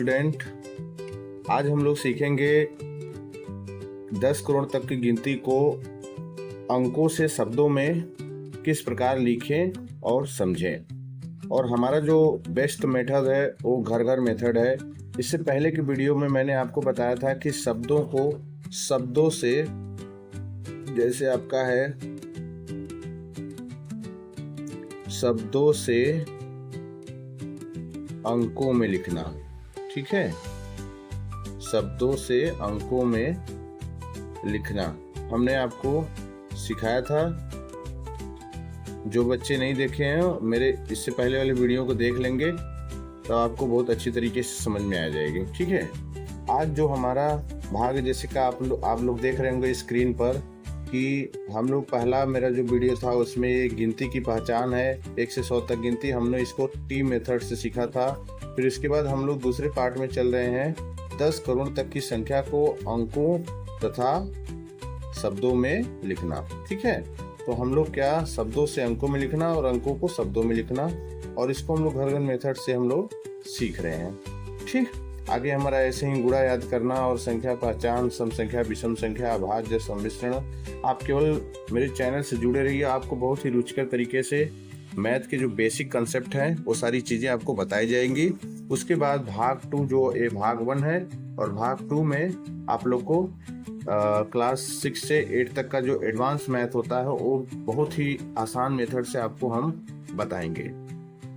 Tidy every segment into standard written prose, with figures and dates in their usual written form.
Student, आज हम लोग सीखेंगे 10 करोड़ तक की गिनती को अंकों से शब्दों में किस प्रकार लिखें और समझें। और हमारा जो बेस्ट मेथड है वो घर घर मेथड है। इससे पहले की वीडियो में मैंने आपको बताया था कि शब्दों को शब्दों से, जैसे आपका है शब्दों से अंकों में लिखना, ठीक है, शब्दों से अंकों में लिखना हमने आपको सिखाया था। जो बच्चे नहीं देखे हैं मेरे इससे पहले वाले वीडियो को देख लेंगे तो आपको बहुत अच्छी तरीके से समझ में आ जाएगी, ठीक है। आज जो हमारा भाग, जैसे कि आप लोग देख रहे होंगे स्क्रीन पर कि हम लोग पहला मेरा जो वीडियो था उसमें ये गिनती की पहचान है 1 से 100 तक गिनती, हमने इसको टी मेथड से सीखा था। फिर इसके बाद हम लोग दूसरे पार्ट में चल रहे हैं 10 करोड़ तक की संख्या को अंकों तथा शब्दों में लिखना, ठीक है। तो हम लोग क्या शब्दों से अंकों में लिखना और अंकों को शब्दों में लिखना, और इसको हम लोग घर घर मेथड से हम लोग सीख रहे हैं, ठीक। आगे हमारा ऐसे ही गुणा याद करना और संख्या पहचान, सम संख्या, विषम संख्या, अभाज्य, सम्मिश्रण। आप केवल मेरे चैनल से जुड़े रहिए, आपको बहुत ही रुचिकर तरीके से मैथ के जो बेसिक कंसेप्ट हैं वो सारी चीज़ें आपको बताई जाएंगी। उसके बाद भाग 2 जो ये भाग 1 है, और भाग 2 में आप लोग को क्लास 6 से 8 तक का जो एडवांस मैथ होता है वो बहुत ही आसान मेथड से आपको हम बताएंगे,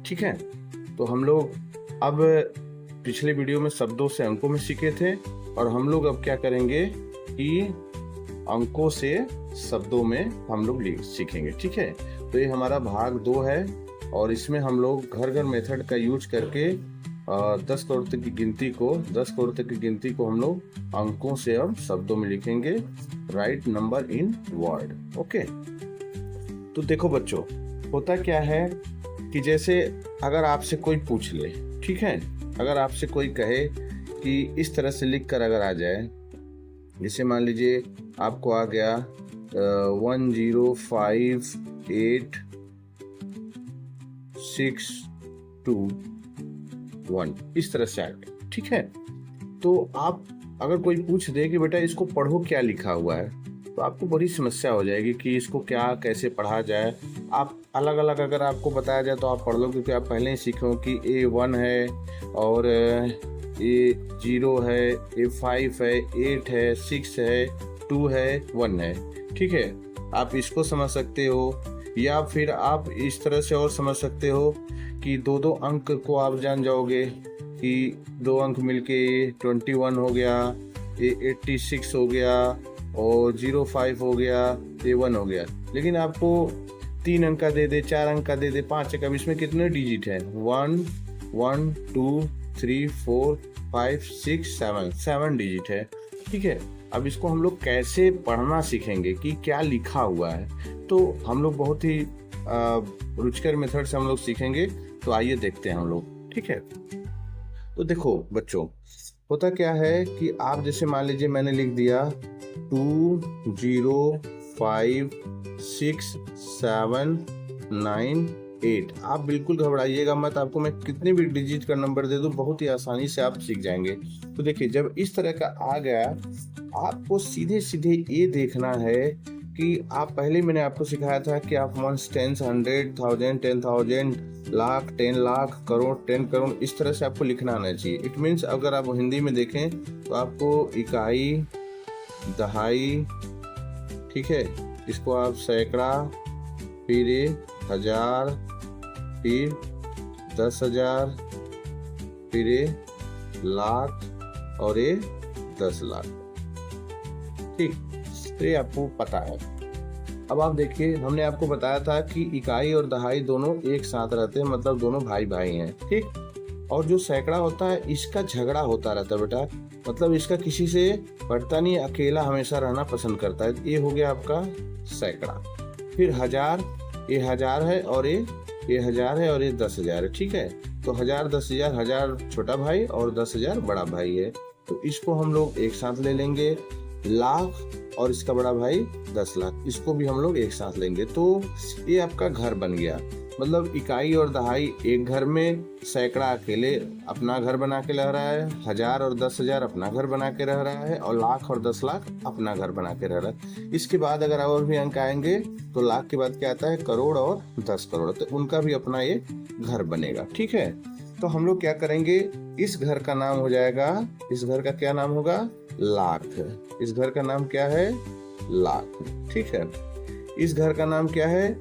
ठीक है। तो हम लोग अब पिछले वीडियो में शब्दों से अंकों में सीखे थे, और हम लोग अब क्या करेंगे कि अंकों से शब्दों में हम लोग सीखेंगे, ठीक है। तो ये हमारा भाग 2 है, और इसमें हम लोग घर घर मेथड का यूज करके 10 करोड़ तक की गिनती को हम लोग अंकों से अब शब्दों में लिखेंगे। Right number in word, okay. तो देखो बच्चों, होता क्या है कि जैसे अगर आपसे कोई पूछ ले, ठीक है, अगर आपसे कोई कहे कि इस तरह से लिख कर अगर आ जाए, जैसे मान लीजिए आपको आ गया 1058621, इस तरह से आ गया, ठीक है। तो आप अगर कोई पूछ दे कि बेटा इसको पढ़ो क्या लिखा हुआ है, तो आपको बड़ी समस्या हो जाएगी कि इसको क्या कैसे पढ़ा जाए। आप अलग अलग अगर आपको बताया जाए तो आप पढ़ लो, क्योंकि आप पहले ही सीखो कि A1 है और A0 है, A5 है, 8 है, 6 है, 2 है, 1 है, ठीक है। आप इसको समझ सकते हो, या फिर आप इस तरह से और समझ सकते हो कि 2-2 अंक को आप जान जाओगे कि 2 अंक मिलके 21 हो गया, 86 हो गया, और 05 हो गया, A1 हो गया। लेकिन आपको 3 अंक का दे दे, 4 अंक का दे दे, 5 अंक का, इसमें कितने डिजिट है? 1 1 2 3 4 5 6 7 डिजिट है, ठीक है। अब इसको हम लोग कैसे पढ़ना सीखेंगे कि क्या लिखा हुआ है, तो हम लोग बहुत ही रुचिकर मेथड से हम लोग सीखेंगे। तो आइए देखते हैं हम लोग, ठीक है। तो देखो बच्चों, होता क्या है कि आप जैसे मान लीजिए मैंने लिख दिया 205679 आप बिल्कुल घबराइएगा मत, आपको मैं कितने भी डिजिट का नंबर दे दूं बहुत ही आसानी से आप सीख जाएंगे। तो देखिए, जब इस तरह का आ गया, आपको सीधे सीधे ये देखना है कि आप पहले मैंने आपको सिखाया था कि आप 1 10 100 1000 10,000 लाख 10 लाख करोड़ 10 करोड़ इस तरह से आपको लिखना आना चाहिए। इट मीन्स अगर आप हिंदी में देखें तो आपको इकाई, दहाई, ठीक है, इसको आप सैकड़ा, फिर 1000, फिर 10,000, फिर लाख, और ये 10 लाख, ठीक। तो ये आपको पता है। अब आप देखिए, हमने आपको बताया था कि इकाई और दहाई दोनों एक साथ रहते हैं, मतलब दोनों भाई भाई हैं, ठीक। और जो सैकड़ा होता है इसका झगड़ा होता रहता है बेटा, मतलब इसका किसी से बढ़ता नहीं, अकेला हमेशा रहना पसंद करता है। ये हो गया आपका सैकड़ा। फिर 1000, ये 1000 है, और ये 1000 है, और ये 10,000 है, ठीक है। तो 1000 10,000, 1000 छोटा भाई और 10,000 बड़ा भाई है, तो इसको हम लोग एक साथ ले लेंगे। लाख और इसका बड़ा भाई 10 लाख, इसको भी हम लोग एक साथ लेंगे तो ये आपका घर बन गया। मतलब इकाई और दहाई एक घर में, सैकड़ा अकेले अपना घर बना के रह रहा है, 1000 और 10,000 अपना घर बना के रह रहा है, और लाख और 10 लाख अपना घर बना के रह रहा है। इसके बाद अगर और भी अंक आएंगे तो लाख के बाद क्या आता है, करोड़ और 10 करोड़, तो उनका भी अपना ये घर बनेगा। ठीक है, तो हम लोग क्या करेंगे, इस घर का नाम हो जाएगा, इस घर का क्या नाम होगा, लाख। इस घर का नाम क्या है, लाख। ठीक है, इस घर का नाम क्या है,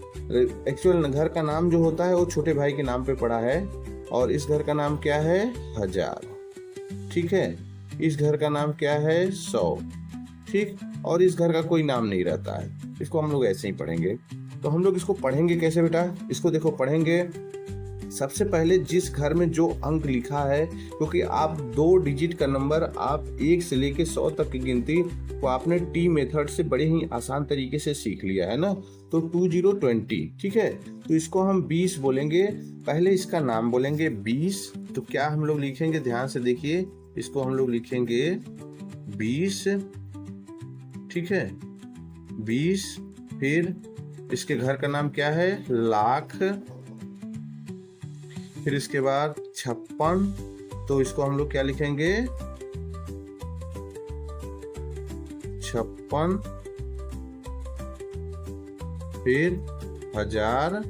एक्चुअल घर का नाम जो होता है वो छोटे भाई के नाम पे पड़ा है, और इस घर का नाम क्या है, 1000। ठीक है, इस घर का नाम क्या है, 100। ठीक, और इस घर का कोई नाम नहीं रहता है, इसको हम लोग ऐसे ही पढ़ेंगे। तो हम लोग इसको पढ़ेंगे कैसे बेटा, इसको देखो पढ़ेंगे सबसे पहले जिस घर में जो अंक लिखा है, क्योंकि आप 2 डिजिट का नंबर आप 1 से लेके 100 तक की गिनती को आपने टी मेथड से बड़े ही आसान तरीके से सीख लिया है ना, तो 2020। ठीक है, तो इसको हम 20 बोलेंगे, पहले इसका नाम बोलेंगे 20, तो क्या हम लोग लिखेंगे, ध्यान से देखिए, इसको हम लोग लिखेंगे 20। ठीक है, 20, फिर इसके घर का नाम क्या है, लाख, फिर इसके बाद 56, तो इसको हम लोग क्या लिखेंगे, 56, फिर 1000,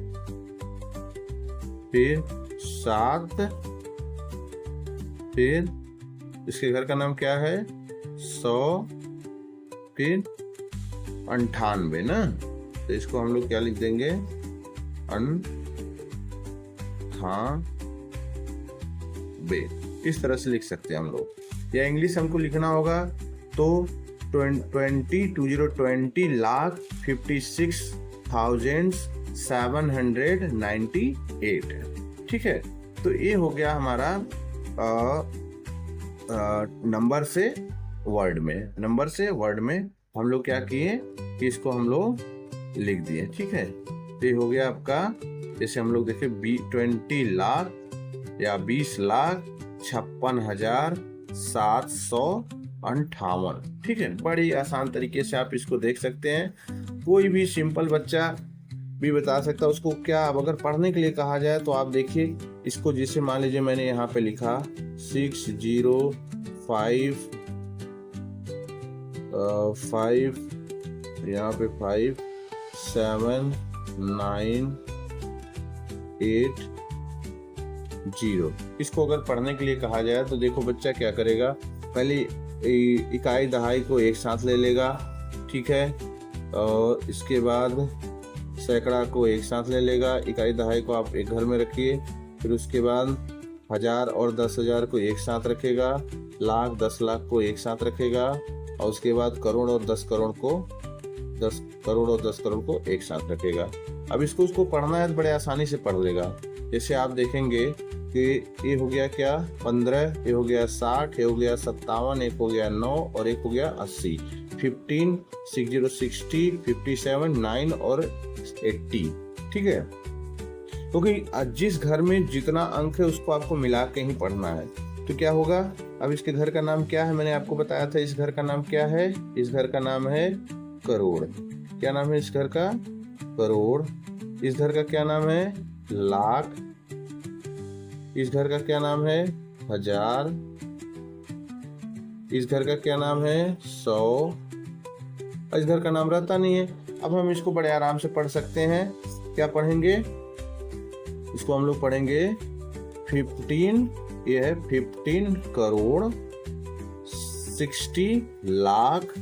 फिर 7, फिर इसके घर का नाम क्या है, 100, फिर 98 ना, तो इसको हम लोग क्या लिख देंगे, इस तरह से लिख सकते हैं हम लोग। या इंग्लिश हमको लिखना होगा तो 2020 लाख 56,798। ठीक है, तो ये हो गया हमारा नंबर से वर्ड में, नंबर से वर्ड में हम लोग क्या किए कि इसको हम लोग लिख दिए। ठीक है, तो ये हो गया आपका, जैसे हम लोग देखे 20 लाख या 20,56,758। ठीक है, बड़ी आसान तरीके से आप इसको देख सकते हैं, कोई भी सिंपल बच्चा भी बता सकता है उसको। क्या अब अगर पढ़ने के लिए कहा जाए तो आप देखिए इसको, जैसे मान लीजिए मैंने यहाँ पे लिखा 605 यहाँ पे 5 7 9 8 0। इसको अगर पढ़ने के लिए कहा जाए तो देखो बच्चा क्या करेगा, पहले इकाई दहाई को एक साथ ले लेगा। ठीक है, और इसके बाद सैकड़ा को एक साथ ले लेगा, इकाई दहाई को आप एक घर में रखिए, फिर उसके बाद 1000 और 10,000 को एक साथ रखेगा, लाख 10 लाख को एक साथ रखेगा, और उसके बाद करोड़ और 10 करोड़ को एक साथ रखेगा। अब उसको पढ़ना है तो बड़े आसानी से पढ़ लेगा। जैसे आप देखेंगे कि ये हो गया क्या 15, ये हो गया 60, ये हो गया 57, एक हो गया 9 और एक हो गया 80, 15, 60, 60, 57, 9 और 80। ठीक है, क्योंकि जिस घर में जितना अंक है उसको आपको मिला के ही पढ़ना है। तो क्या होगा, अब इसके घर का नाम क्या है, मैंने आपको बताया था इस घर का नाम क्या है, इस घर का नाम है करोड़। क्या नाम है इस घर का, करोड़। इस घर का क्या नाम है, लाख। इस घर का क्या नाम है, 1000। इस घर का क्या नाम है, 100। इस घर का नाम रहता नहीं है। अब हम इसको बड़े आराम से पढ़ सकते हैं। क्या पढ़ेंगे, इसको हम लोग पढ़ेंगे 15, ये है 15 करोड़ 60 लाख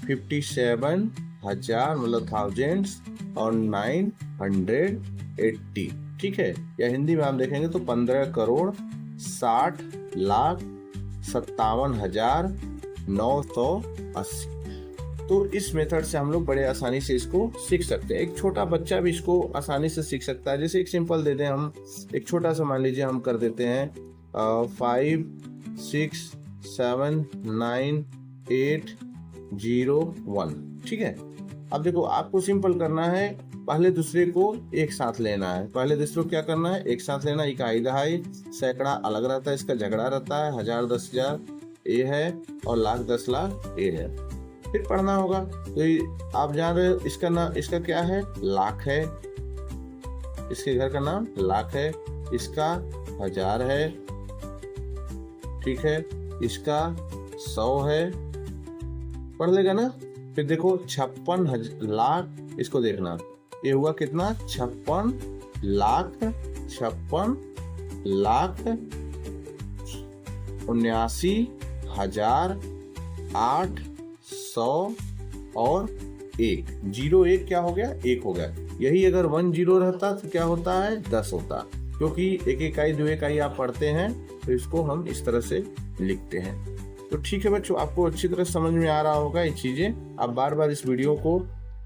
57,000 मतलब थाउजेंड्स और 980। ठीक है, या हिंदी में हम देखेंगे तो 15 करोड़ 60 लाख 57,980। तो इस मेथड से हम लोग बड़े आसानी से इसको सीख सकते हैं। एक छोटा बच्चा भी इसको आसानी से सीख सकता है। जैसे एक सिंपल दे दें हम, एक छोटा सा मान लीजिए हम कर देते हैं 5 6 7 9 8 0 1। ठीक है, अब देखो आपको सिंपल करना है, पहले दूसरे को एक साथ लेना है। पहले दूसरे को क्या करना है, एक साथ लेना। इकाई दहाई सैकड़ा अलग रहता है, इसका झगड़ा रहता है। 1000 10,000 ए है और लाख 10 लाख ए है। फिर पढ़ना होगा। तो ये आप जान रहे हो इसका नाम, इसका क्या है, लाख है, इसके घर का नाम लाख है, इसका 1000 है, ठीक है, इसका 100 है, पढ़ लेगा ना। फिर देखो 56 लाख, इसको देखना ये हुआ कितना, 56 लाख, 56 लाख 79,800 और 1, 01 क्या हो गया, 1 हो गया। यही अगर 10 रहता तो क्या होता है, 10 होता। क्योंकि एक इकाई दो इकाई आप पढ़ते हैं तो इसको हम इस तरह से लिखते हैं। तो ठीक है बच्चों, आपको अच्छी तरह समझ में आ रहा होगा ये चीजें। आप बार बार इस वीडियो को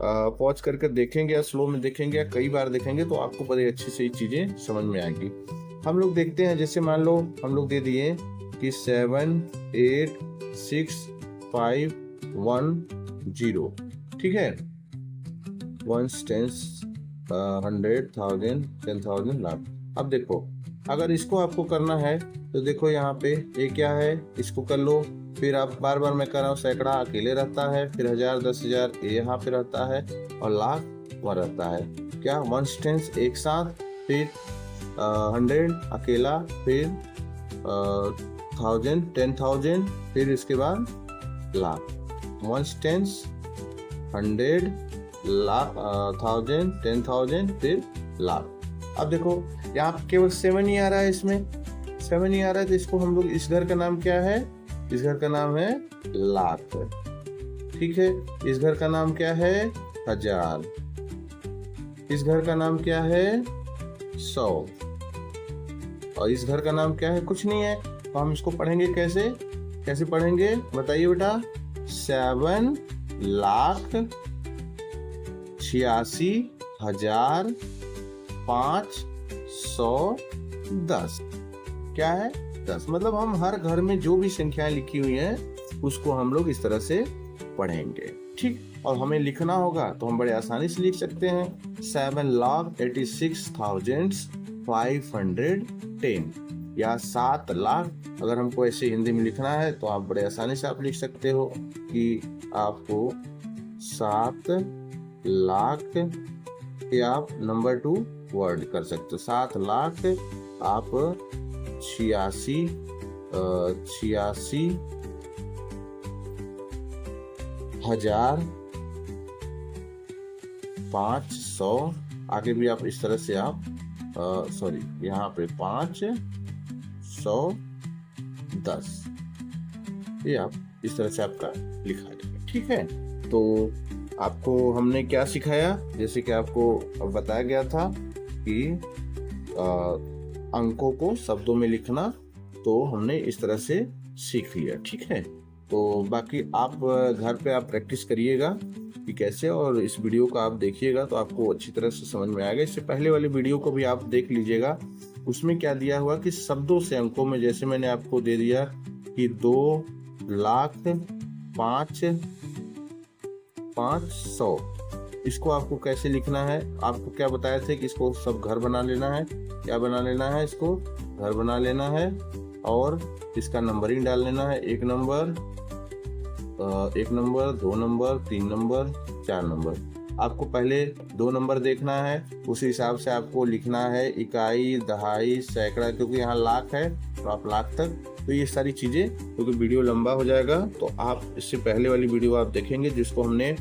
पॉज करके देखेंगे या स्लो में देखेंगे या कई बार देखेंगे तो आपको बड़ी अच्छी से ये चीजें समझ में आएंगी। हम लोग देखते हैं, जैसे मान लो हम लोग दे दिए कि 7 8 6 5 1 0, ठीक है, 1 10 100 1000 10,000 लाख। अब देखो अगर इसको आपको करना है तो देखो यहाँ पे ये क्या है, इसको कर लो। फिर आप बार बार मैं कर रहा हूँ, सैकड़ा अकेले रहता है, फिर 1000 10,000 ये यहाँ पे रहता है और लाख वहाँ रहता है। क्या 1 10 एक साथ, फिर 100 अकेला, फिर 1000 10,000, फिर इसके बाद लाख। 1 10 100 लाख 1000 10,000 फिर लाख। अब देखो यहाँ केवल 7 ही आ रहा है, इसमें 7 ही आ रहा है, तो इसको हम लोग, इस घर का नाम क्या है, इस घर का नाम है लाख, ठीक है। इस घर का नाम क्या है, 1000, इस घर का नाम क्या है, 100, और इस घर का नाम क्या है, कुछ नहीं है। तो हम इसको पढ़ेंगे कैसे, कैसे पढ़ेंगे बताइए बेटा, 7,86,510, क्या है, 10। मतलब हम हर घर में जो भी संख्याएं लिखी हुई हैं उसको हम लोग इस तरह से पढ़ेंगे, ठीक। और हमें लिखना होगा तो हम बड़े आसानी से लिख सकते हैं, 7,86,510 या 7 लाख। अगर हमको ऐसे हिंदी में लिखना है तो आप बड़े आसानी से आप लिख सकते हो कि आपको 7 लाख के आप नंबर 2 वर्ड कर सकते हो। 7 लाख आप 86,500, आगे भी आप इस तरह से आप सॉरी यहाँ पे 510, ये आप इस तरह से आपका लिखा जाएगा, ठीक है। तो आपको हमने क्या सिखाया, जैसे कि आपको बताया गया था कि अंकों को शब्दों में लिखना, तो हमने इस तरह से सीख लिया, ठीक है। तो बाकी आप घर पे आप प्रैक्टिस करिएगा कि कैसे, और इस वीडियो को आप देखिएगा तो आपको अच्छी तरह से समझ में आएगा। इससे पहले वाली वीडियो को भी आप देख लीजिएगा, उसमें क्या दिया हुआ कि शब्दों से अंकों में, जैसे मैंने आपको दे दिया कि 2,05,500, इसको आपको कैसे लिखना है, आपको क्या बताया था कि इसको सब घर बना लेना है। क्या बना लेना है, इसको घर बना लेना है और इसका नंबरिंग डाल लेना है, 1 नंबर 2 नंबर 3 नंबर 4 नंबर। आपको पहले 2 नंबर देखना है, उस हिसाब से आपको लिखना है इकाई, दहाई, सैकड़ा, क्योंकि यहाँ लाख है तो आप लाख तक। तो ये सारी चीजें, क्योंकि वीडियो लंबा हो जाएगा तो आप इससे पहले वाली वीडियो आप देखेंगे जिसको हमने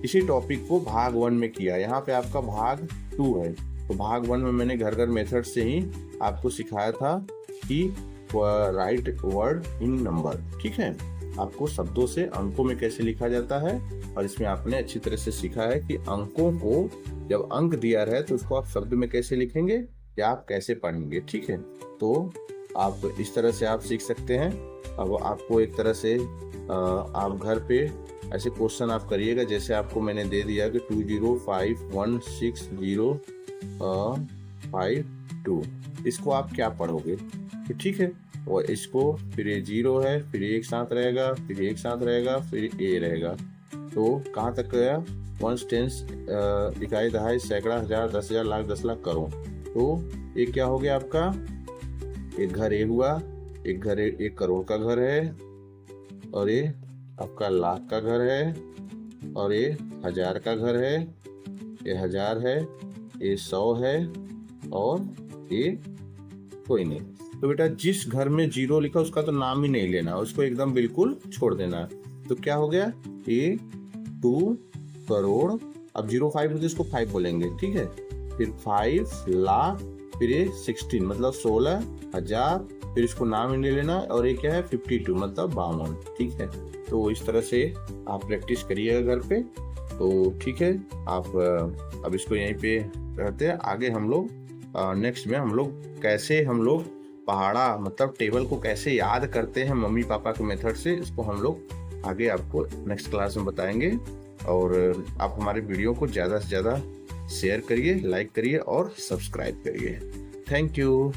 इसी टॉपिक को भाग 1 में किया। यहाँ पे आपका भाग 2 है, तो भाग 1 में मैंने घर घर मेथड से ही आपको सिखाया था कि राइट वर्ड इन नंबर, ठीक है। आपको शब्दों से अंकों में कैसे लिखा जाता है, और इसमें आपने अच्छी तरह से सीखा है कि अंकों को जब अंक दिया रहे तो उसको आप शब्द में कैसे लिखेंगे या आप कैसे पढ़ेंगे, ठीक है। तो आप इस तरह से आप सीख सकते हैं। अब आपको एक तरह से आप घर पे ऐसे क्वेश्चन आप करिएगा, जैसे आपको मैंने दे दिया कि 2051605 इसको आप क्या पढ़ोगे, तो ठीक है। और इसको फिर ये 0 है, फिर एक साथ रहेगा, फिर एक साथ रहेगा, फिर ए रहेगा। तो कहाँ तक गया, 1 10 इकाई, दहाई, सैकड़ा, 1000 10,000 लाख 10 लाख करोड़। तो ये क्या हो गया आपका, एक घर ए हुआ, एक घर 1 करोड़ का घर है, और ये आपका लाख का घर है, और ये 1000 का घर है, ये 1000 है, ये 100 है, और ये कोई नहीं। तो बेटा जिस घर में 0 लिखा उसका तो नाम ही नहीं लेना, उसको एकदम बिल्कुल छोड़ देना। तो क्या हो गया, ये 2 करोड़, अब 05 होते इसको 5 बोलेंगे, ठीक है। फिर 5 लाख, फिर ये 16 मतलब 16,000, फिर इसको नाम ही नहीं लेना, और ये क्या है 52 मतलब 52, ठीक है। तो इस तरह से आप प्रैक्टिस करिएगा घर पे, तो ठीक है। आप अब इसको यहीं पे रहते हैं, आगे हम लोग नेक्स्ट में हम लोग कैसे हम लोग पहाड़ा मतलब टेबल को कैसे याद करते हैं मम्मी पापा के मेथड से, इसको हम लोग आगे आपको नेक्स्ट क्लास में बताएंगे। और आप हमारे वीडियो को ज़्यादा से ज़्यादा शेयर करिए, लाइक करिए और सब्सक्राइब करिए। Thank you.